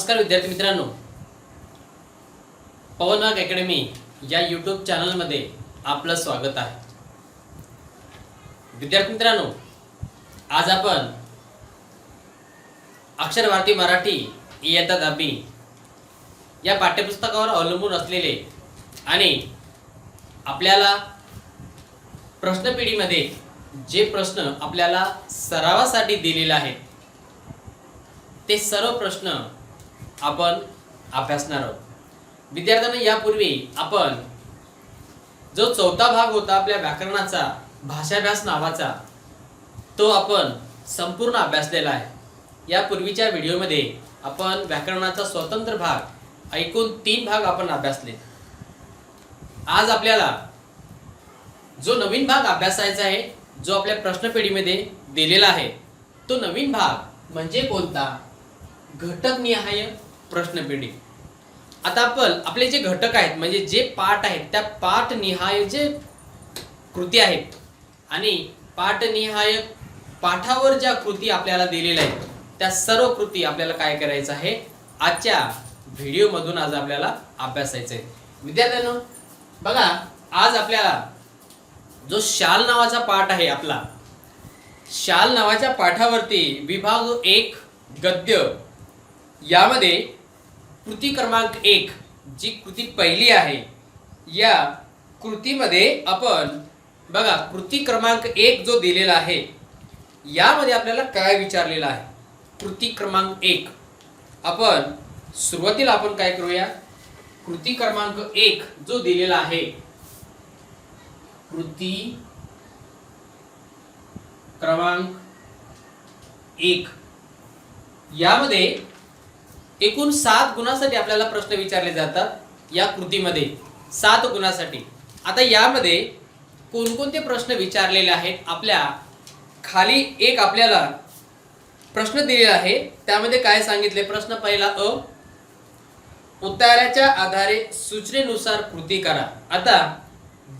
नमस्कार विद्यार्थी मित्रांनो, पवन वाघ अकॅडमी या यूट्यूब चॅनलमध्ये आपलं स्वागत आहे. विद्यार्थी मित्रांनो, आज आपण अक्षर भारती मराठी इयत्ता 10वी या पाठ्यपुस्तकावर अवलंबून असलेले आणि आपल्याला प्रश्नपेढीमध्ये जे प्रश्न आपल्याला सरावासाठी दिलेले आहेत ते सर्व प्रश्न आपण अभ्यासणार आहोत. विद्यार्थ्यांना यापूर्वी आपण जो चौथा भाग होता आपल्या व्याकरणाचा भाषाभ्यास नावाचा तो आपण संपूर्ण अभ्यासलेला आहे. यापूर्वीच्या व्हिडिओमध्ये आपण व्याकरणाचा स्वतंत्र भाग एकूण 3 भाग आपण अभ्यासले. आज आपल्याला जो नवीन भाग अभ्यासायचा आहे, जो आपल्या प्रश्नपेढीमध्ये दिलेला आहे, तो नवीन भाग म्हणजे कोणता? घटकनिहाय प्रश्नपेढी. आता आपण आपले जे घटक आहेत म्हणजे जे पाठ आहेत त्या पाठनिहाय जे कृती आहेत आणि पाठनिहाय पाठावर ज्या कृती आपल्याला दिलेल्या आहेत त्या सर्व कृती आपल्याला काय करायचं आहे, आजच्या व्हिडिओ मधून आज आपल्याला अभ्यासायचं आहे. विद्यार्थ्यांनो बघा, आज आपल्याला जो शाल नावाचा पाठ आहे, आपला शाल नावाच्या पाठावरती विभाग 1 गद्य यामध्ये कृती क्रमांक 1 जी कृती पहिली आहे, या कृतीमध्ये आपण बघा कृती क्रमांक 1 जो दिलेला आहे यामध्ये आपल्याला काय विचारलेलं आहे. कृती क्रमांक 1 आपण सुरुवातीला आपण काय करूया, कृती क्रमांक 1 जो दिलेला आहे, कृती क्रमांक 1 यामध्ये एकूण 7 गुणांसाठी आपल्याला प्रश्न विचारले जातात. या कृतीमध्ये 7 गुणांसाठी. आता यामध्ये कोणकोणते प्रश्न विचारलेले आहेत, आपल्या खाली एक आपल्याला प्रश्न दिलेला आहे. त्यामध्ये काय सांगितले, प्रश्न पहिला अ, उताराच्या आधारे सूचनेनुसार कृती करा. आता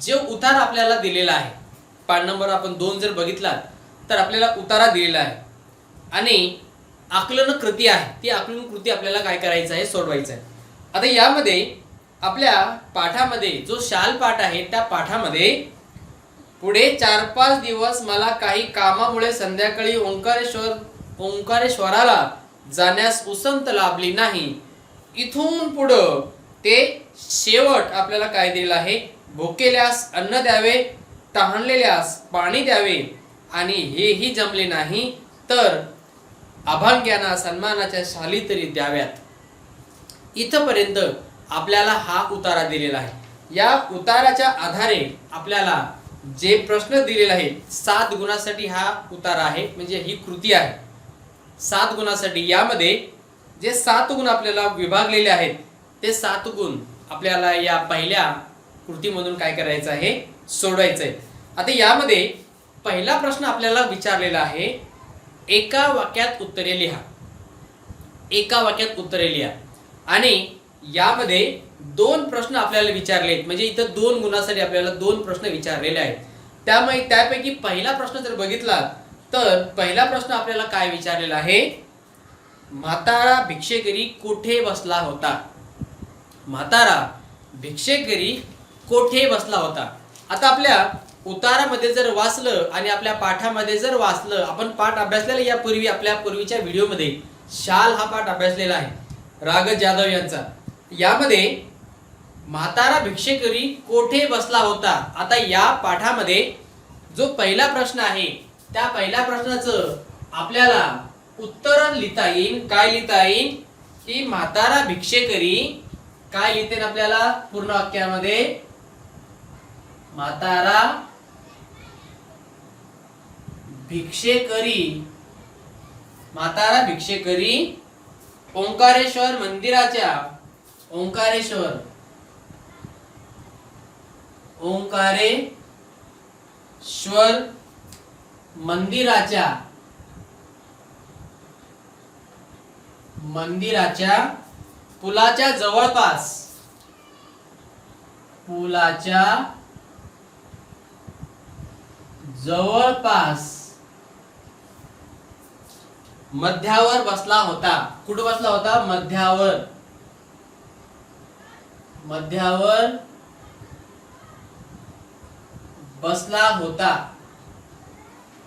जो उतार आपल्याला दिलेला आहे, पान नंबर आपण 2 जर बघितला तर आपल्याला उतारा दिलेला आहे आणि आकलन कृती आहे, ती आकलन कृती आपल्याला काय करायचं आहे, सोडवायचं आहे. आता यामध्ये आपल्या पाठामध्ये जो शाल पाठ आहे त्या पाठामध्ये पुढे 4-5 दिवस मला काही कामामुळे संध्याकाळी ओंकारेश्वराला जाण्यास उसंत लाभली नाही. इथून पुढं ते शेवट आपल्याला काय दिलेलं आहे, भुकेल्यास अन्न द्यावे, तहानलेल्यास पाणी द्यावे आणि हेही जमले नाही तर अभाग्यांना सन्मानाच्या शाली तरी द्याव्यात. इथपर्यंत आपल्याला हा उतारा दिलेला आहे. या उताराच्या आधारे आपल्याला जे प्रश्न दिलेले आहेत 7 गुणांसाठी हा उतारा आहे, म्हणजे ही कृती आहे 7 गुणांसाठी. यामध्ये जे 7 गुण आपल्याला विभागलेले आहेत ते 7 गुण आपल्याला या पहिल्या कृतीमधून काय करायचं आहे, सोडवायचं आहे. आता यामध्ये पहिला प्रश्न आपल्याला विचारलेला आहे, एका वाक्यात उत्तरे लिहा. एका वाक्यात उत्तरे लिहा आणि यामध्ये 2 प्रश्न आपल्याला विचारले आहेत, म्हणजे इथं 2 गुणांसाठी आपल्याला 2 प्रश्न विचारलेले आहेत. त्यामुळे त्यापैकी पहिला प्रश्न जर बघितला तर पहिला प्रश्न आपल्याला काय विचारलेला आहे, म्हातारा भिक्षेकरी कोठे बसला होता. म्हातारा भिक्षेकरी कोठे बसला होता. आता आपल्या उतारामध्ये जर वाचलं आणि आपल्या पाठामध्ये जर वाचलं, आपण पाठ अभ्यासलेला यापूर्वी आपल्या पूर्वीच्या व्हिडिओमध्ये शाल हा पाठ अभ्यासलेला आहे राघव जाधव यांचा. यामध्ये म्हातारा भिक्षेकरी कोठे बसला होता. आता या पाठामध्ये जो पहिला प्रश्न आहे त्या पहिल्या प्रश्नाचं आपल्याला उत्तर लिहिता येईल. काय लिहिता येईल की म्हातारा भिक्षेकरी काय लिहिते आपल्याला पूर्ण वाक्यामध्ये, म्हातारा भिक्षेकरी, म्हातारा भिक्षेकरी ओंकारेश्वर मंदिराच्या, ओंकारेश्वर मंदिराच्या पुलाच्या जवळपास, पुलाच्या जवळपास मध्यावर बसला होता. कुठं बसला होता? मध्यावर. मध्यावर बसला होता.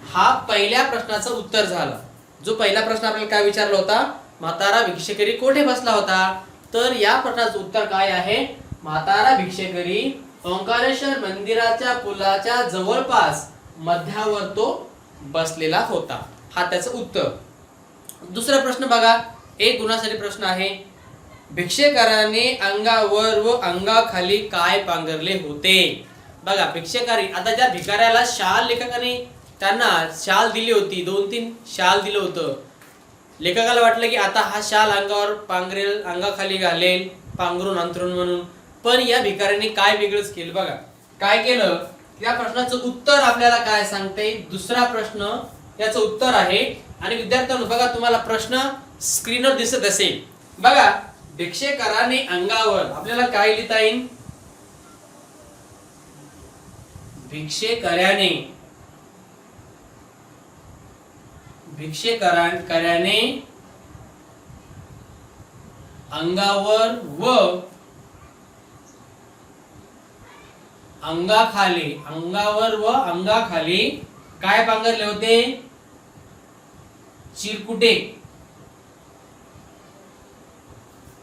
हा पहिल्या प्रश्नाचं उत्तर झालं. जो पहिला प्रश्न आपल्याला काय विचारला होता? म्हातारा भिक्षेकरी कोठे बसला होता? तर या प्रश्नाचं उत्तर काय आहे? म्हातारा भिक्षेकरी ओंकारेश्वर मंदिराच्या पुलाच्या जवळपास मध्यावर तो बसलेला होता. हा त्याचं उत्तर. दुसरा प्रश्न बघा, एक गुणासाठी प्रश्न आहे. भिक्षेकराने अंगावर व अंगाखाली काय पांघरले होते? बघा, भिक्षेकारी, आता ज्या भिकाऱ्याला शाल लेखकाने त्यांना शाल दिली होती, 2-3 शाल दिलं होतं. लेखकाला वाटलं की आता हा शाल अंगावर पांघरेल, अंगाखाली घालेल, पांघरून अंथरून म्हणून. पण या भिकाऱ्याने काय वेगळंच केलं. बघा काय केलं. या प्रश्नाचं उत्तर आपल्याला काय सांगते? दुसरा प्रश्न याचं उत्तर आहे. आणि विद्यार्थ्यांनो बघा, तुम्हाला प्रश्न स्क्रीनवर दिसत असेल. बघा, भिक्षेकराने अंगावर आपल्याला काय लिहिता येईल? भिक्षेकराने अंगावर व अंगाखाली काय पांघरले होते?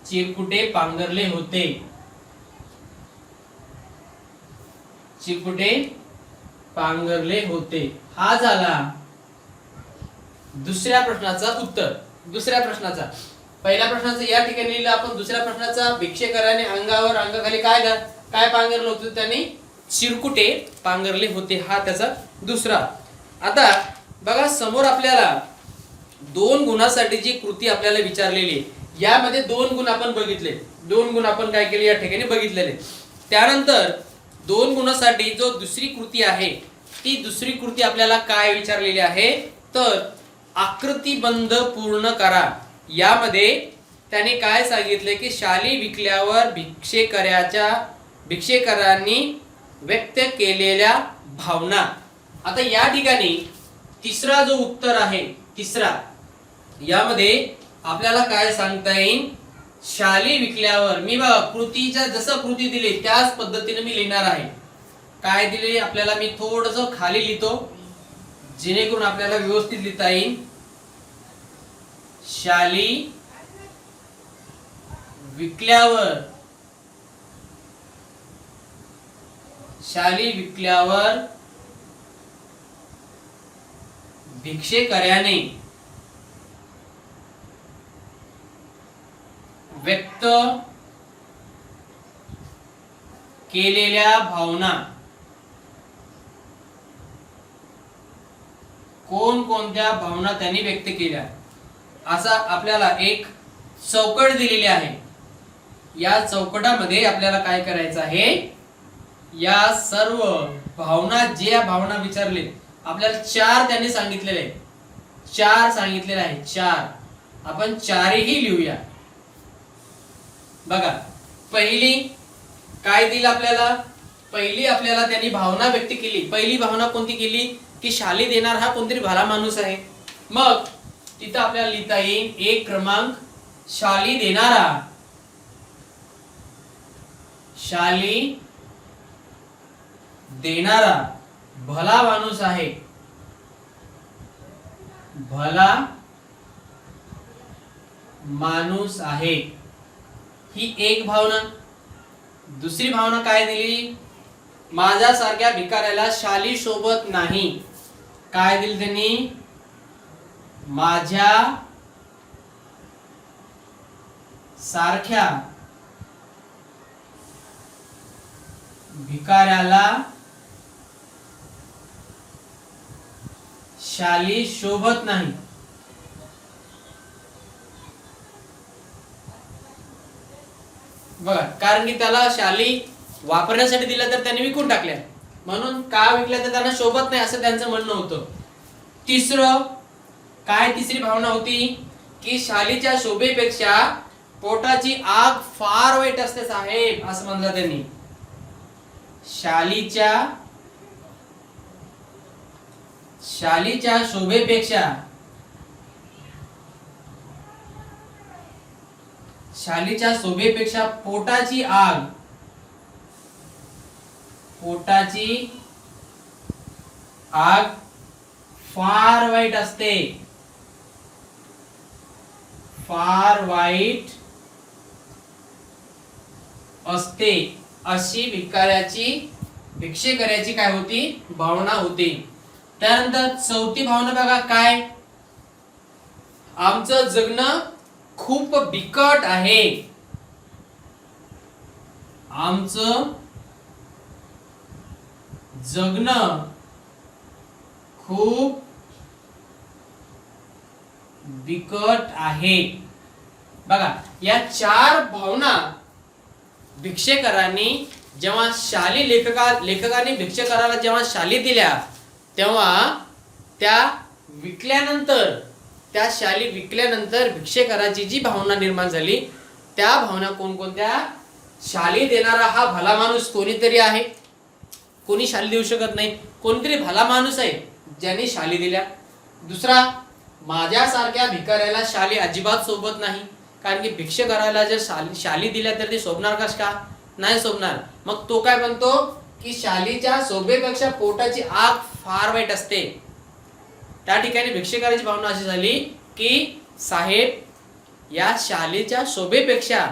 चिरकुटे पांघरले होते. चिरकुटे पांघरले होते. हा झाला दुसऱ्या प्रश्नाचा उत्तर. दुसऱ्या प्रश्नाचा, पहिल्या प्रश्नाचं या ठिकाणी लिहिलं आपण. दुसऱ्या प्रश्नाचा, भिक्षेकराने अंगावर अंगाखाली काय पांघरलं होतं? त्याने चिरकुटे पांघरले होते. हा त्याचा दुसरा. आता बघा, समोर आपल्याला 2 गुणासाठी जी कृती आपल्याला विचारलेली आहे, यामध्ये 2 गुण आपण बघितले. 2 गुण आपण काय केले या ठिकाणी बघितलेले. त्यानंतर 2 गुणासाठी जो दुसरी कृती आहे, ती दुसरी कृती आपल्याला काय विचारलेली आहे? तर आकृतिबंध पूर्ण करा. यामध्ये त्याने काय सांगितले की शाली विकल्यावर भिक्षेकरांनी व्यक्त केलेल्या भावना. आता या ठिकाणी तिसरा जो उत्तर आहे, तिसरा, यामध्ये आपल्याला काय सांगता येईल? शाली विकल्यावर. मी बघा, कृतीच्या जसं कृती दिली त्याच पद्धतीने मी लिहिणार आहे. काय दिले आपल्याला, मी थोडंसं खाली लिहितो जेणेकरून आपल्याला व्यवस्थित लिहिता येईल. शाली विकल्यावर भिक्षेकऱ्याने व्यक्त केलेल्या भावना. कोणकोणत्या भावना त्यांनी व्यक्त केल्या, असा आपल्याला एक चौकट दिलेली आहे. या चौकटामध्ये आपल्याला काय करायचं आहे? या सर्व भावना, जे भावना विचारले आपल्याला 4 त्यांनी सांगितलेले आहे. 4 सांगितलेले आहे. 4 आपण 4ही लिहूया. बघा, पहिली काय दिलं आपल्याला? पहिली आपल्याला त्यांनी भावना व्यक्त केली. पहिली भावना कोणती केली? की शाली देणार हा कोणतरी भला माणूस आहे. मग तिथं आपल्याला लिहिता येईल 1 क्रमांक, शाली देणारा भला माणूस आहे. भला माणूस आहे, ही एक भावना. दुसरी भावना काय दिली? माझ्यासारख्या भिकाऱ्याला शाली शोभत नाही. काय दिली त्यांनी? माझ्या सारख्या भिकाऱ्याला शाली शोभत नाही. बघा, कारण की त्याला शाली वापरण्यासाठी दिल्या तर त्यांनी विकून टाकल्या, म्हणून का विकल्या तर त्यांना शोभत नाही असं त्यांचं म्हणणं होतं. तिसरं काय? तिसरी भावना होती की शालीच्या शोभेपेक्षा पोटाची आग फार वाईट असते साहेब, असं म्हणलं त्यांनी. शालीच्या शोभेपेक्षा शालीच्या शोभेपेक्षा पोटाची आग फार वाईट असते, फार वाईट असते, अशी भिक्षेकऱ्याची काय होती, भावना होती. त्यानंतर चौथी भावना बघा काय, आमचं जगणं खूप बिकट आहे, आमचं जगणं खूप बिकट आहे. बघा या चार भावना भिक्षेकरांनी जेव्हा लेखकाने भिक्षेकराला जेव्हा शाली दिल्या तेव्हा त्या शाली विकल्यानंतर भिक्षेकराची जी भावना निर्माण झाली, त्या भावना कोणकोणत्या, शाली देणारा हा भला माणूस कोणीतरी आहे, कोणी शाली देऊ शकत नाही, कोणतरी भला माणूस आहे ज्याने शाली दिल्या. दुसरा, माझ्यासारख्या भिकाऱ्याला शाली अजिबात सोबत नाही, कारण की भिक्षेकराला जर शाली दिल्या तर ते शोभणार कस का, नाही शोभणार. मग तो काय म्हणतो की शालीच्या शोभेपेक्षा पोटाची आग फार वाईट असते. त्या ठिकाणी भिक्षेकराची भावना अशी झाली की साहेब या शालीच्या शोभेपेक्षा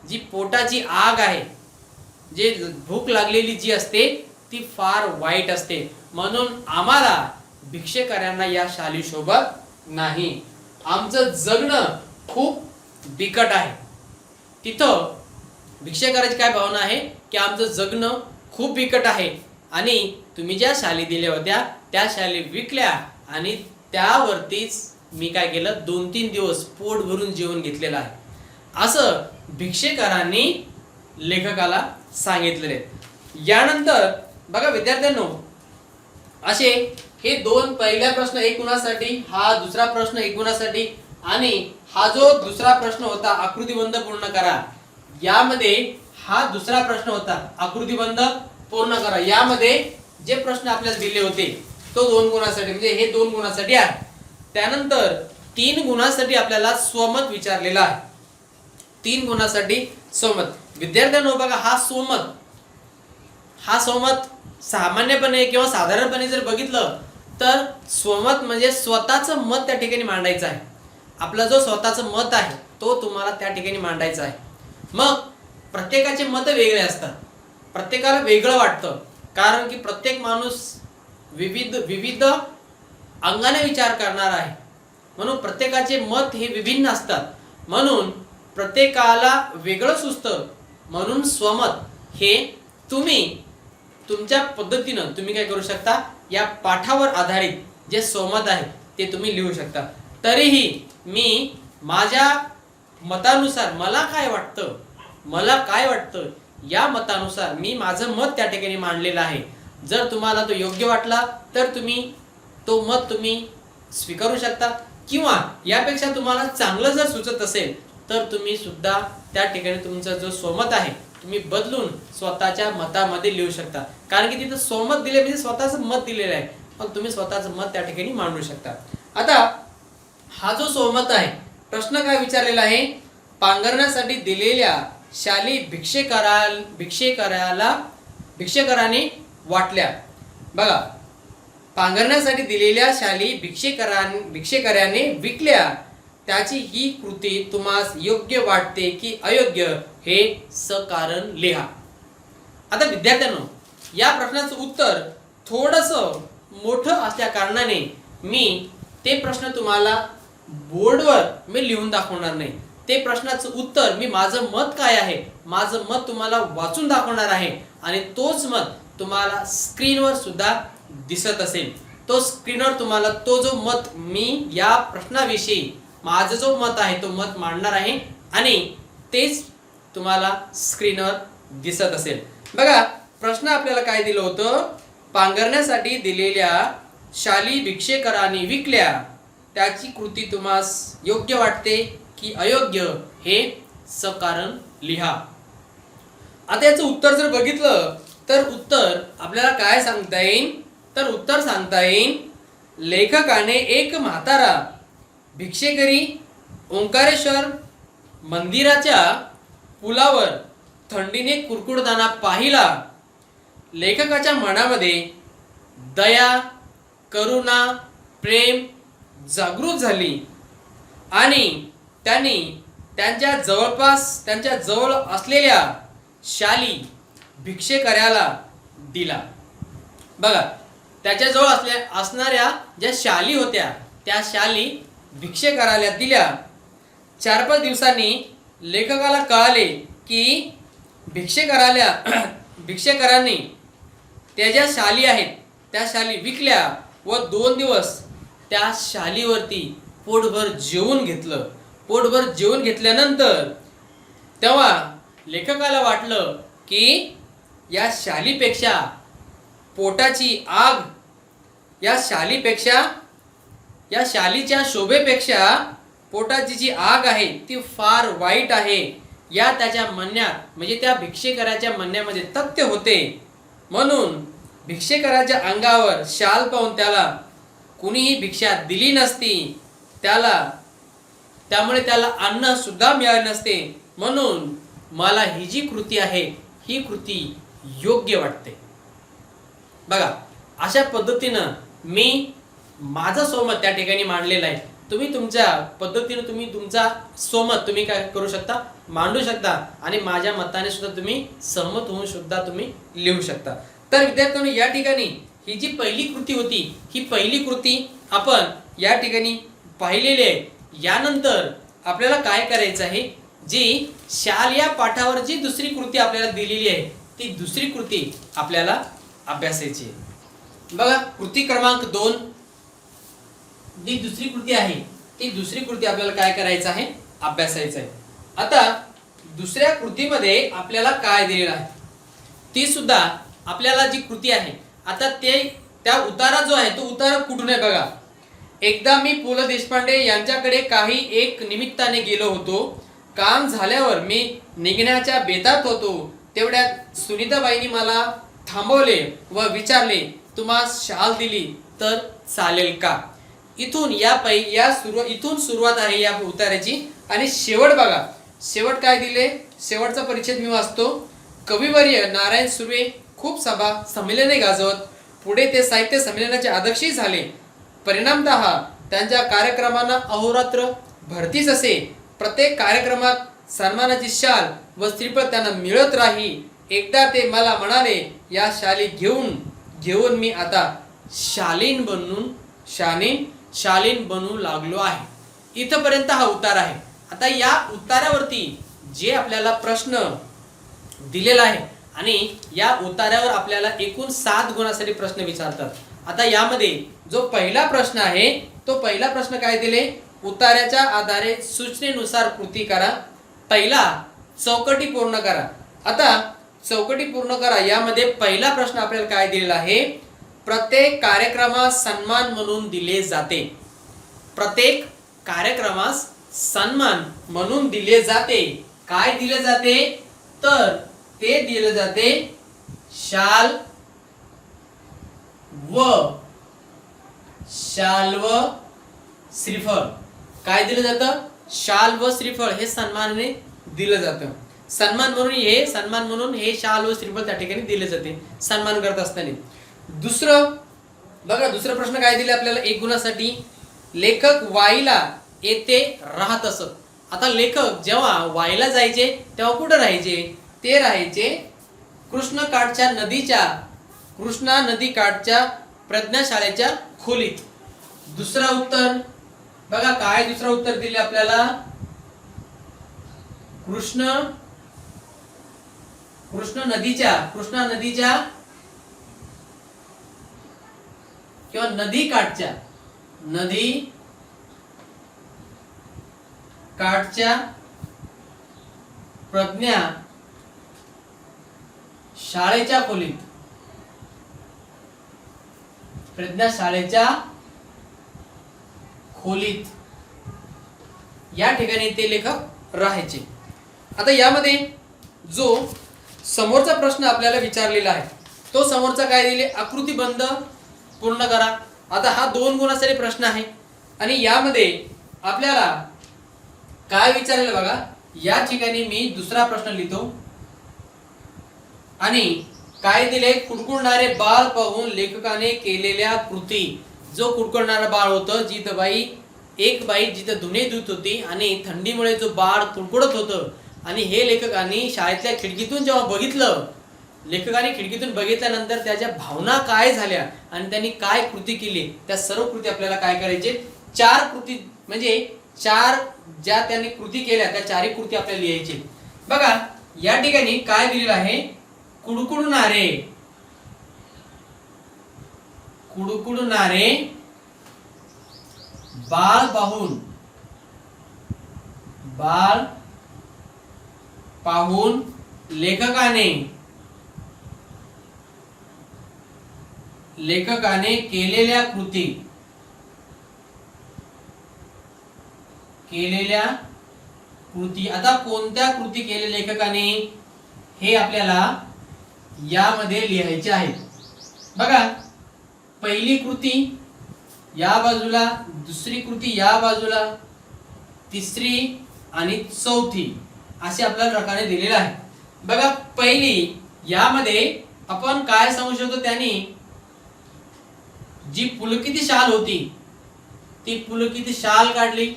जी पोटाची आग आहे, जे भूक लागलेली जी असते ती फार वाईट असते, म्हणून आम्हाला भिक्षेकरांना या शाली शोभत नाही, आमचं जगणं खूप बिकट आहे. तिथं भिक्षेकराची काय भावना आहे की आमचं जगणं खूप बिकट आहे आणि तुम्ही ज्या शाली दिल्या होत्या त्या शाली विकल्या आणि त्यावरतीच मी काय केलं, 2-3 दिवस पोट भरून जेवण घेतलेलं आहे, असं भिक्षेकरांनी लेखकाला सांगितलेले. यानंतर बघा विद्यार्थ्यांनो, असे हे दोन पहिला प्रश्न एक गुणासाठी, हा दुसरा प्रश्न एक गुणासाठी आणि हा जो दुसरा प्रश्न होता आकृतिबंध पूर्ण करा, यामध्ये हा दुसरा प्रश्न होता आकृतिबंध पूर्ण करा, यामध्ये जे प्रश्न आपल्याला दिले होते तो 2 गुणासाठी, म्हणजे हे 2 गुणासाठी आहे. त्यानंतर 3 गुणासाठी आपल्याला स्वमत विचारलेला आहे. 3 गुणासाठी स्वमत. विद्यार्थ्यांनो बघा हा स्वमत सामान्यपणे किंवा साधारणपणे जर बघितलं तर स्वमत म्हणजे स्वतःचं मत त्या ठिकाणी मांडायचं आहे. आपला जो स्वतःचं मत आहे तो तुम्हाला त्या ठिकाणी मांडायचा आहे. मग प्रत्येकाचे मत वेगळे असतात, प्रत्येकाला वेगळं वाटतं, कारण की प्रत्येक माणूस विविध अंगाने विचार करणार आहे, म्हणून प्रत्येकाचे मत हे विभिन्न असतात, म्हणून प्रत्येकाला वेगळं सुचतं. म्हणून स्वमत हे तुम्ही तुमच्या पद्धतीनं तुम्ही काय करू शकता, या पाठावर आधारित जे स्वमत आहे ते तुम्ही लिहू शकता. तरीही मी माझ्या मतानुसार मला काय वाटतं या मतानुसार मी माझं मत त्या ठिकाणी मांडलेलं आहे. जर तुम्हाला तो योग्य वाटला तर तुम्ही तो मत तुम्ही स्वीकारू शकता, किंवा यापेक्षा तुम्हाला चांगलं जर सुचत असेल तर तुम्ही सुद्धा त्या ठिकाणी तुमचं जो स्वमत आहे तुम्ही बदलून स्वतःच्या मतामध्ये लिहू शकता, कारण की तिथं स्वमत दिले म्हणजे स्वतःचं मत दिलेलं आहे, मग तुम्ही स्वतःचं मत त्या ठिकाणी मांडू शकता. आता हा जो स्वमत आहे, प्रश्न काय विचारलेला आहे, पांघरण्यासाठी दिलेल्या शाली भिक्षेकराने वाटल्या. बघा, पांघरण्यासाठी दिलेल्या शाली भिक्षेकऱ्याने विकल्या, त्याची ही कृती तुम्हास योग्य वाटते की अयोग्य हे सकारण लिहा. आता विद्यार्थ्यांनो, या प्रश्नाचं उत्तर थोडंसं मोठं असल्या कारणाने मी ते प्रश्न तुम्हाला बोर्डवर मी लिहून दाखवणार नाही. ते प्रश्नाचं उत्तर मी माझं मत काय आहे, माझं मत तुम्हाला वाचून दाखवणार आहे आणि तोच मत तुम्हाला स्क्रीनवर सुद्धा दिसत असेल. तो स्क्रीनवर तुम्हाला तो जो मत मी या प्रश्नाविषयी माझं जो मत आहे तो मत मांडणार आहे आणि तेच तुम्हाला स्क्रीनवर दिसत असेल. बघा, प्रश्न आपल्याला काय दिलं होतं, पांघरण्यासाठी दिलेल्या शाली भिक्षेकरांनी विकल्या, त्याची कृती तुम्हास योग्य वाटते की अयोग्य हे सकारण लिहा. आता याचं उत्तर जर बघितलं तर उत्तर आपल्याला काय सांगता येईल, तर उत्तर सांगता येईल, लेखकाने एक म्हातारा भिक्षेकरी ओंकारेश्वर मंदिराच्या पुलावर थंडीने कुडकुडताना पाहिला. लेखकाच्या मनामध्ये दया, करुणा, प्रेम जागृत झाली आणि त्यांनी त्यांच्या जवळ असलेल्या शाली भिक्षेकऱ्याला दिला. बघा, त्याच्याजवळ असणाऱ्या ज्या शाली होत्या त्या शाली भिक्षेकऱ्याला दिल्या. 4-5 दिवसांनी लेखकाला कळाले की भिक्षेकरांनी त्या ज्या शाली आहेत त्या शाली विकल्या व 2 दिवस त्या शालीवरती पोटभर जेवून घेतलं. पोटभर जेवून घेतल्यानंतर तेव्हा लेखकाला वाटलं की या शालीपेक्षा पोटाची आग, या शालीच्या शोभेपेक्षा पोटाची जी आग आहे ती फार वाईट आहे, या त्याच्या म्हणण्यात म्हणजे त्या भिक्षेकराच्या म्हणण्यामध्ये तथ्य होते. म्हणून भिक्षेकराच्या अंगावर शाल पाहून त्याला कुणीही भिक्षा दिली नसती, त्यामुळे त्याला अन्न सुद्धा मिळाले नसते. म्हणून मला ही जी कृती आहे ही कृती योग्य वाटते. बघा, अशा पद्धतीनं मी माझं सोमत त्या ठिकाणी मांडलेलं आहे. तुम्ही तुमच्या पद्धतीने तुमचा सोमत काय करू शकता, मांडू शकता आणि माझ्या मताने सुद्धा तुम्ही सहमत होऊन सुद्धा तुम्ही लिहू शकता. तर विद्यार्थ्यांनो, या ठिकाणी ही जी पहिली कृती होती ही पहिली कृती आपण या ठिकाणी पाहिलेली आहे. यानंतर आपल्याला काय करायचं आहे, जी शाल या पाठावर जी दुसरी कृती आपल्याला दिलेली आहे ती दुसरी कृती आपल्याला अभ्यासायची आहे. बघा, कृती क्रमांक 2 जी दुसरी कृती आहे ती दुसरी कृती आपल्याला काय करायचं आहे, अभ्यासायचं आहे. आता दुसऱ्या कृतीमध्ये आपल्याला काय दिलेलं आहे ती सुद्धा आपल्याला जी कृती आहे, आता त्या उतारा जो आहे तो उतारा कुठून आहे बघा. एकदा मी पु ल देशपांडे यांच्याकडे काही एक निमित्ताने गेलो होतो. काम झाल्यावर मी निघण्याच्या बेतात होतो. तेवढ्यात सुनीताबाईंनी मला थांबवले व विचारले, तुम्हा शाल दिली तर चालेल का? इथून सुरुवात आहे या उतार्याची. आणि शेवट बघा, शेवट काय दिले, शेवटचा परिच्छेद मी वाचतो. कविवर्य नारायण सुर्वे खूप सभा संमेलने गाजवत, पुढे ते साहित्य संमेलनाचे अध्यक्षही झाले. परिणामतः त्यांच्या कार्यक्रमांना अहोरात्र भरतीच असे. प्रत्येक कार्यक्रमात सन्मानाची शाल व श्रीफळ त्यांना मिळत राही. एकदा ते मला म्हणाले, या शाली घेऊन मी आता शालीन बनू लागलो आहे. इथपर्यंत हा उतार आहे. आता या उतारावरती जे आपल्याला प्रश्न दिलेला आहे आणि या उतार्यावर आपल्याला एकूण 7 गुणांसाठी प्रश्न विचारतात. आता यामध्ये जो पहिला प्रश्न आहे तो पहिला प्रश्न काय दिले, उतार्याच्या आधारे सूचनेनुसार कृती करा. पहिला चौकटी पूर्ण करा. आता चौकटी पूर्ण करा यामध्ये पहिला प्रश्न आपल्याला काय दिलेला आहे, प्रत्येक कार्यक्रमास सन्मान म्हणून दिले जाते. प्रत्येक कार्यक्रमास सन्मान म्हणून दिले जाते. काय दिले जाते, तर ते दिले जाते शाल व श्रीफळ. काय दिलं जातं, शाल व श्रीफळ हे सन्मानाने दिलं जातं. सन्मान म्हणून हे शाल व श्रीफळ त्या ठिकाणी दिले जाते सन्मान करत असताना. दुसरा प्रश्न काय दिले आपल्याला 1 गुणासाठी, लेखक वाईला येथे राहत असत. आता लेखक जेव्हा वाईला जायचे तेव्हा कुठं राहायचे, ते राहायचे कृष्णा नदी काठच्या प्रज्ञाशाळेच्या खोलीत. दुसरा उत्तर बघा, काय दुसरा उत्तर दिले आपल्याला, कृष्णा नदीच्या किंवा नदी काठच्या प्रज्ञा शाळेच्या खोलीत, या ठिकाणी ते लेखक राहायचे. आता यामध्ये जो समोरचा प्रश्न आपल्याला विचारलेला आहे तो समोरचा काय दिले, आकृतीबंध पूर्ण करा. आता हा 2 गुणांसाठी प्रश्न आहे आणि यामध्ये आपल्याला काय विचारलेलं बघा, या ठिकाणी मी दुसरा प्रश्न लिहितो आणि काय दिले, कुडकुडणारे बाळ पाहून लेखकाने केलेल्या कृती. जो कुडकुडणारा बाळ होतं, जिथं एक बाई जिथं धुणे धुत होती आणि थंडीमुळे जो बाळ कुडकुडत होतं आणि हे लेखकाने शाळेतल्या खिडकीतून जेव्हा बघितलं, लेखकाने खिडकीतून बघितल्यानंतर त्याच्या भावना काय झाल्या आणि त्यांनी काय कृती केली, त्या सर्व कृती आपल्याला काय करायचे, 4 कृती म्हणजे 4 ज्या त्यांनी कृती केल्या त्या 4 कृती आपल्याला लिहायची. बघा या ठिकाणी काय दिलेलं आहे, कुडकुडणारे बाळ पाहून लेखकाने केलेल्या कृती. आता कोणत्या कृती केल्या लेखकाने हे आपल्याला यामध्ये लिहायचे आहे. बघा पहिली कृती या बाजूला, दुसरी कृती या बाजूला, तिसरी आणि चौथी असे आपल्याला प्रकारे दिलेले आहे. बघा पहिली यामध्ये आपण काय सांगू शकतो, त्यांनी जी पुलकित शाल होती ती पुलकित शाल काढली.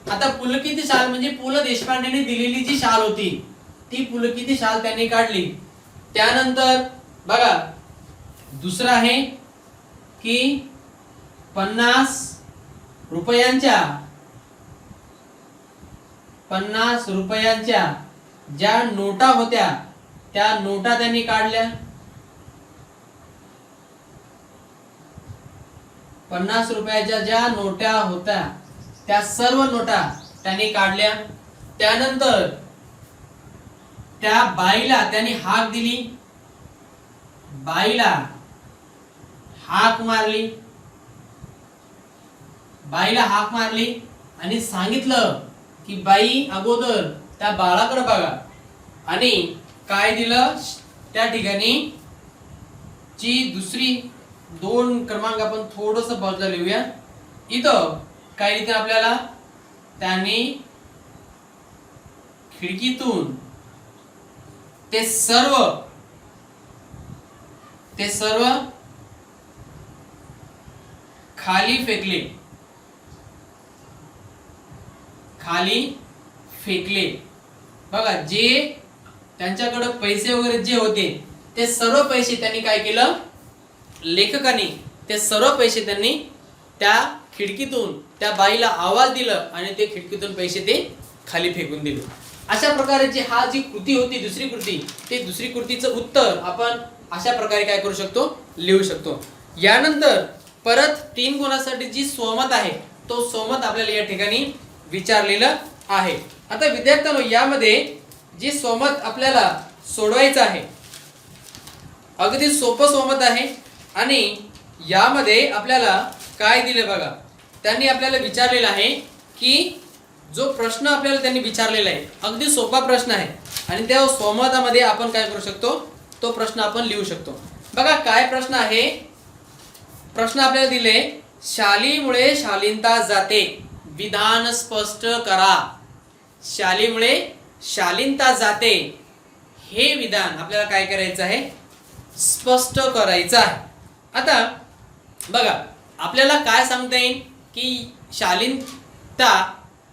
आता पुलकित शाल म्हणजे पु ल देशपांडेने दिलेली जी शाल होती ती पुलकित शाल त्यांनी काढली. त्यानंतर बघा दुसरा आहे की 50 रुपयांच्या ज्या नोटा होत्या त्या नोटा त्यांनी काढल्या. 50 रुपयाच्या ज्या नोटा होत्या त्या सर्व नोटा त्यांनी काढल्या. त्यानंतर त्या बाईला त्यांनी हाक दिली, बाईला हाक मारली आणि सांगितलं की बाई अगोदर त्या बाळाकडे बघा. आणि काय दिलं त्या ठिकाणी जी दुसरी 2 क्रमांक आपण थोडस बाजूला लिहूया. इथं काय लिहितं आपल्याला, त्यांनी खिडकीतून ते सर्व खाली फेकले. बघा जे त्यांच्याकडे पैसे वगैरे जे होते ते सर्व पैसे त्यांनी काय केलं, लेखकाने ते सर्व पैसे त्यांनी त्या खिडकीतून त्या बाईला आवाज दिलं आणि ते खिडकीतून पैसे ते खाली फेकून दिले. अशा प्रकारे जी कृती होती दुसरी कृती, ते दुसरी कृतीचं उत्तर आपण अशा प्रकारे काय करू शकतो, लिहू शकतो. यानंतर परत 3 गुणासाठी जी स्वमत आहे तो स्वमत आपल्याला या ठिकाणी विचारलेलं आहे. आता विद्यार्थ्यांनो यामध्ये जी स्वमत आपल्याला सोडवायचं आहे अगदी सोपं स्वमत आहे. आणि यामध्ये आपल्याला काय दिले बघा, त्यांनी आपल्याला विचारलेलं आहे की जो प्रश्न आपल्याला त्यांनी विचारलेला आहे अगदी सोपा प्रश्न आहे आणि त्या स्वमतामध्ये आपण काय करू शकतो, तो प्रश्न आपण लिहू शकतो. बघा काय प्रश्न आहे, प्रश्न आपल्याला दिले, शालीमुळे शालीनता जाते, विधान स्पष्ट करा. शालीमुळे शालीनता जाते हे विधान आपल्याला काय करायचं आहे, स्पष्ट करायचं आहे. आता बघा आपल्याला काय सांगता येईल की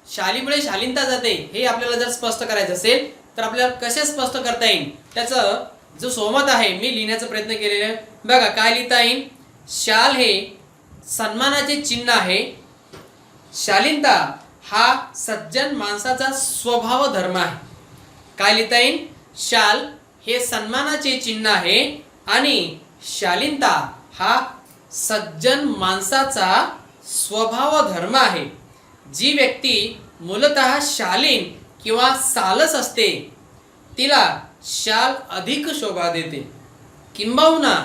शालीमुळे शालीनता जाते हे आपल्याला जर स्पष्ट करायचं असेल तर आपल्याला कसे स्पष्ट करता येईल, त्याचं जो स्वमत आहे मी लिहिण्याचा प्रयत्न केलेला आहे. बघा काय लिहिता येईल, शाल हे सन्मानाचे चिन्ह आहे. शालीनता हा सज्जन माणसाचा स्वभाव धर्म आहे. काय लिहिता येईल, शाल हे सन्मानाचे चिन्ह आहे आणि शालीनता हा सज्जन माणसाचा स्वभाव धर्म आहे. जी व्यक्ती मूलतः शालीन किंवा सालस असते तिला शाल अधिक शोभा देते. किंबहुना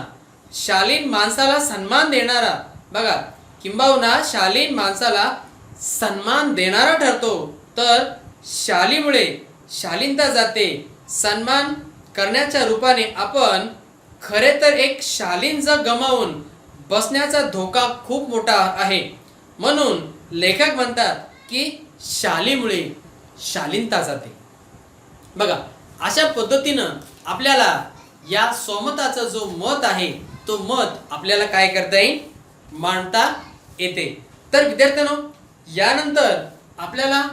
शालीन माणसाला सन्मान देणारा, बघा किंबहुना शालीन माणसाला सन्मान देणारा ठरतो. तर शालीमुळे शालीनता जाते. सन्मान करण्याच्या रूपाने आपण खरे तर एक शालीन जग गमावून बसण्याचा धोका खूप मोठा आहे. म्हणून लेखक म्हणतात की शालीमुळे शालीनता जाते. बघा, अशा पद्धतीनं आपल्याला या स्वमताचं जो मत आहे तो मत आपल्याला काय करता येईल, मांडता येते. तर विद्यार्थ्यांनो, यानंतर आपल्याला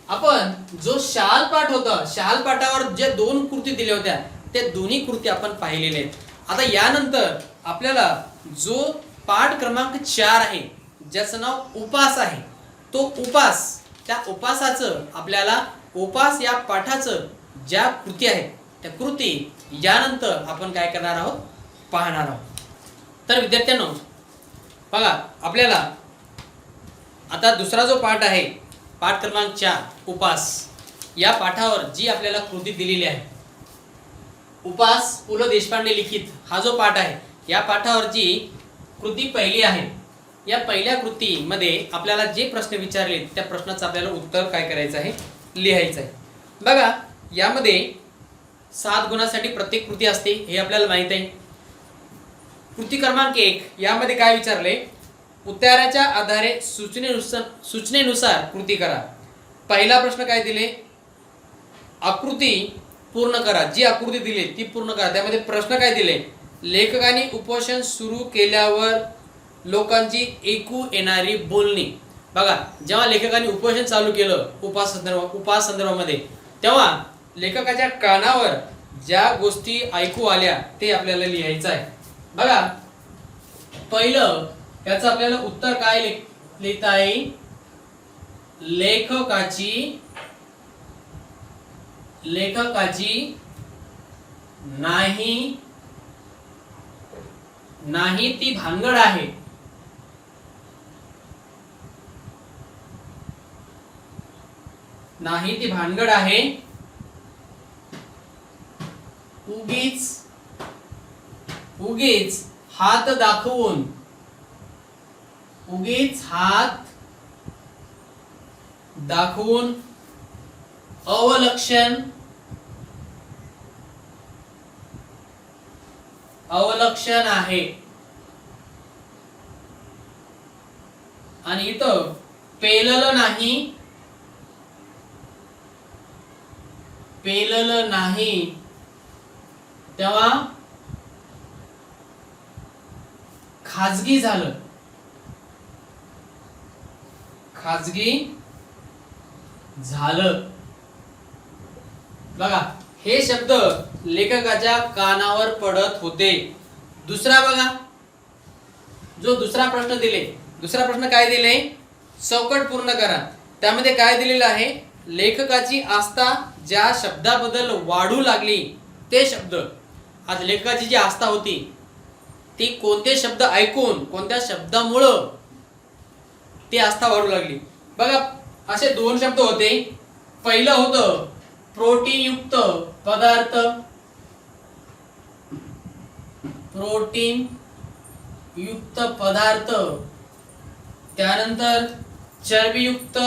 आपण जो शाल पाठ होता, शाल पाठावर जे 2 कृती दिल्या होत्या त्या दोन्ही कृती आपण पाहिलेल्या आहेत. आता यानंतर आपल्याला जो पाठ क्रमांक 4 आहे ज्याचं नाव उपास आहे, तो उपास, त्या उपासाचं आपल्याला उपास या पाठाचं ज्या कृती आहेत त्या कृती यानंतर आपण काय करणार आहोत, पाहणार आहोत. तर विद्यार्थ्यांनो बघा, आपल्याला आता दुसरा जो पाठ आहे, पाठ क्रमांक 4 उपास, या पाठावर जी आपल्याला कृती दिलेली आहे, उपास पु ल देशपांडे लिखित हा जो पाठ आहे, या पाठावर जी कृती पहिली आहे, या पहिल्या कृतीमध्ये आपल्याला जे प्रश्न विचारले त्या प्रश्नाचं आपल्याला उत्तर काय करायचं आहे, लिहायचं आहे. बघा, यामध्ये 7 गुणांसाठी प्रत्येक कृती असते हे आपल्याला माहित आहे. कृती क्रमांक 1 यामध्ये काय विचारले, उत्तराच्या आधारे सूचनेनुसार कृती करा. पहिला प्रश्न काय दिले, आकृती पूर्ण करा. जी आकृती दिली ती पूर्ण करा. त्यामध्ये प्रश्न काय दिले, लेखकाने उपोषण सुरू केल्यावर लोकांची ऐकू येणारी बोलणी. बघा, जेव्हा लेखकाने उपोषण चालू केलं उपास संदर्भामध्ये, तेव्हा लेखकाच्या कानावर ज्या गोष्टी ऐकू आल्या ते आपल्याला लिहायचं आहे. बघा, पहिलं याचं आपल्याला उत्तर काय लिहिता येईल, लेखकाची नाही ती भानगड आहे. नाही ती भानगड आहे. उगीच हात दाखवून, अवलक्षण आहे. आणि इथं पेललं नाही तेव्हा खाजगी झालं. बघा, हे शब्द लेखकाच्या कानावर पडत होते. दुसरा बघा, जो दुसरा प्रश्न दिले, दुसरा प्रश्न काय दिले, चौकट पूर्ण करा. त्यामध्ये काय दिलेलं आहे, लेखकाची आस्था ज्या शब्दाबद्दल वाढू लागली ते शब्द. आज लेखकाची जी आस्था होती ती कोणते शब्द ऐकून, कोणत्या शब्दामुळं ती आस्था वाढू लागली. बघा, असे 2 शब्द होते. पहिलं होतं प्रोटीनयुक्त पदार्थ, त्यानंतर चरबीयुक्त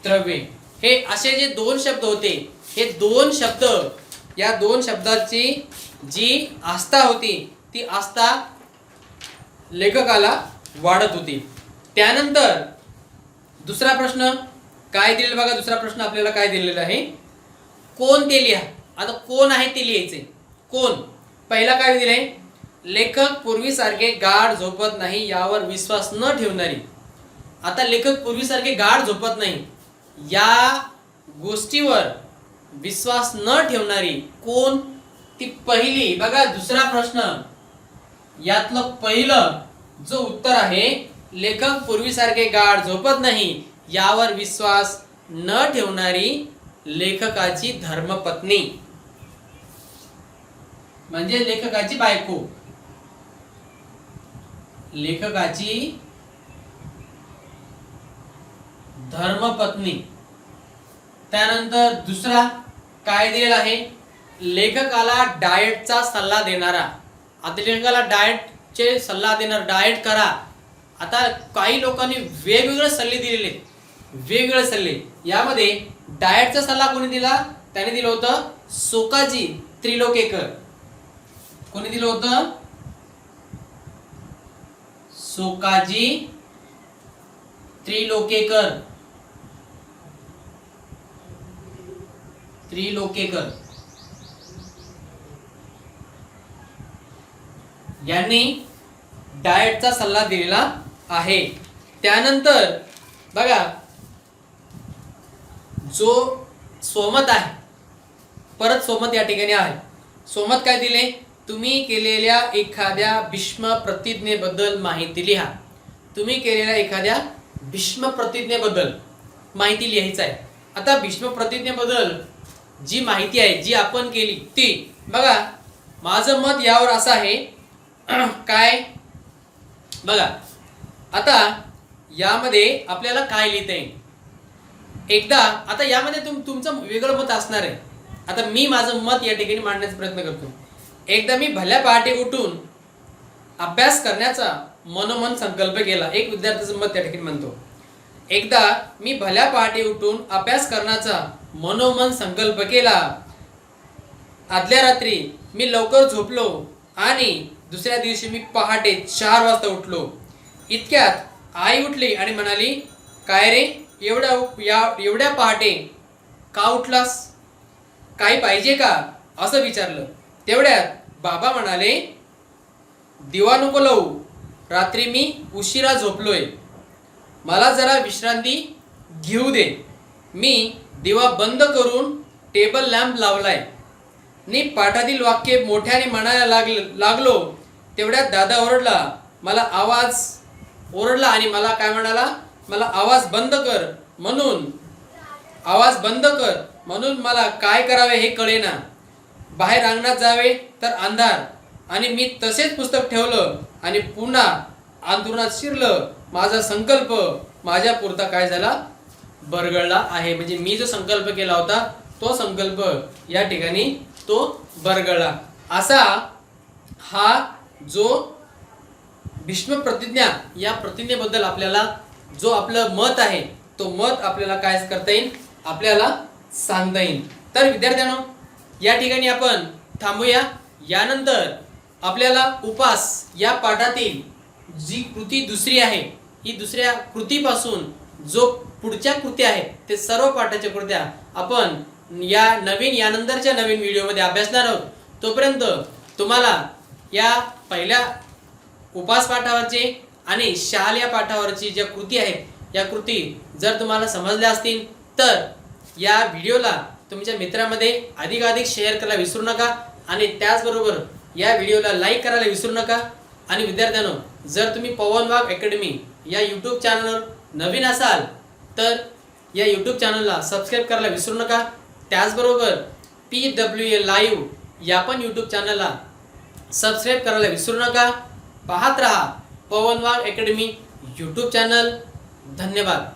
द्रव्ये. हे असे जे 2 शब्द होते, हे 2 शब्द, या 2 शब्दाची जी आस्था होती ती आस्था लेखकाला वाढत होती. त्यानंतर दुसरा प्रश्न काय दिलेला बघा, दुसरा प्रश्न आपल्याला काय दिलेला आहे, कोण ते लिहा. आता कोण आहे ते लिहायचे. कोण, पहिला काय दिले, लेखक पूर्वीसारखे गाढ झोपत नाही यावर विश्वास न ठेवणारी. आता लेखक पूर्वीसारखे गाढ झोपत नाही या गोष्टीवर विश्वास न ठेवणारी कोण, ती पहिली. बघा, दुसरा प्रश्न यातलं पहिलं जो उत्तर आहे, लेखक पूर्वीसारखे गाढ झोपत नाही यावर विश्वास न ठेवणारी लेखकाची धर्मपत्नी, म्हणजे लेखकाची बायको, लेखकाची धर्मपत्नी. त्यानंतर दुसरा काय दिलेला आहे, लेखकाला डाएटचा सल्ला देणारा. आता लेखकाला डाएटचे सल्ला देणार, डाएट करा. आता काही लोकांनी वेगवेगळे सल्ले दिलेले, वेगवेगळे सल्ले. यामध्ये डाएटचा सल्ला कोणी दिला? त्याने दिलं होतं सोकाजी त्रिलोकेकर. कोणी दिलं होतं? सोकाजी त्रिलोकेकर. यांनी डाएटचा सल्ला दिलेला आहे. त्यानंतर बघा, जो सोमत आहे, परत सोमत या ठिकाणी आहे. सोमत काय दिले? तुम्ही केलेल्या एखाद्या भीष्म प्रतिज्ञेबद्दल माहिती लिहा. तुम्ही केलेल्या एखाद्या भीष्म प्रतिज्ञेबद्दल माहिती लिहायचं आहे. आता भीष्म प्रतिज्ञेबद्दल जी माहिती आहे, जी आपण केली ती बघा. माझं मत यावर असं आहे काय बघा. आता यामध्ये आपल्याला काय लिहिता येईल? एकदा आता यामध्ये तुमचं वेगळं मत असणार आहे. आता मी माझं मत या ठिकाणी मांडण्याचा प्रयत्न करतो. एकदा मी भल्या पहाटे उठून अभ्यास करण्याचा मनोमन संकल्प केला. एक विद्यार्थ्याचं मत त्या ठिकाणी म्हणतो, एकदा मी भल्या पहाटे उठून अभ्यास करण्याचा मनोमन संकल्प केला. आदल्या रात्री मी लवकर झोपलो आणि दुसऱ्या दिवशी मी पहाटे 4 वाजता उठलो. इतक्यात आई उठली आणि म्हणाली, काय रे, एवढ्या पहाटे का उठलास? काही पाहिजे का? असं विचारलं. तेवढ्यात बाबा म्हणाले, दिवा नको लावू, रात्री मी उशिरा झोपलोय, मला जरा विश्रांती घेऊ दे. मी दिवा बंद करून टेबल लॅम्प लावलाय. मी पाठातील वाक्य मोठ्याने म्हणायला लागलो. तेवढ्यात दादा ओरडला आणि मला काय म्हणाला? मला आवाज बंद कर म्हणून मला काय करावे हे कळेना. बाहेर अंगणात जावे तर अंधार आणि मी तसेच पुस्तक ठेवलं आणि पुन्हा अंथरुणात शिरलं. माझा संकल्प माझ्या पुरता काय झाला? बरगळला आहे. म्हणजे मी जो संकल्प केला होता तो संकल्प या ठिकाणी तो बरगळला. असा हा जो भीष्म प्रतिज्ञा, या प्रतिज्ञेबद्दल आपल्याला जो आपलं मत आहे तो मत आपल्याला काय करता येईल? आपल्याला सांगता येईल. तर विद्यार्थ्यांनो, या ठिकाणी आपण थांबूया. यानंतर आपल्याला उपास या पाठातील जी कृती दुसरी आहे, ही दुसऱ्या कृतीपासून जो पुढच्या कृत्या आहेत ते सर्व पाठाच्या कृत्या आपण यानंतरच्या नवीन व्हिडिओमध्ये अभ्यासणार आहोत. तोपर्यंत तुम्हाला या पहिल्या उपास पाठावरचे आणि शाल या पाठावरची ज्या कृती आहेत, या कृती जर तुम्हाला समजल्या असतील तर या व्हिडिओला तुमच्या मित्रांमध्ये अधिकाधिक शेअर करायला विसरू नका आणि त्याचबरोबर या व्हिडिओला लाईक करायला विसरू नका. आणि विद्यार्थ्यांनो, जर तुम्ही पवन वाघ अकॅडमी या यूट्यूब चॅनलवर नवीन असाल तर या यूट्यूब चॅनलला सबस्क्राईब करायला विसरू नका. त्याचबरोबर PWA लाईव्ह या पण यूट्यूब चॅनलला सबस्क्राईब करायला विसरू नका. पाहत रहा पवन वाघ अकॅडमी यूट्यूब चॅनल. धन्यवाद.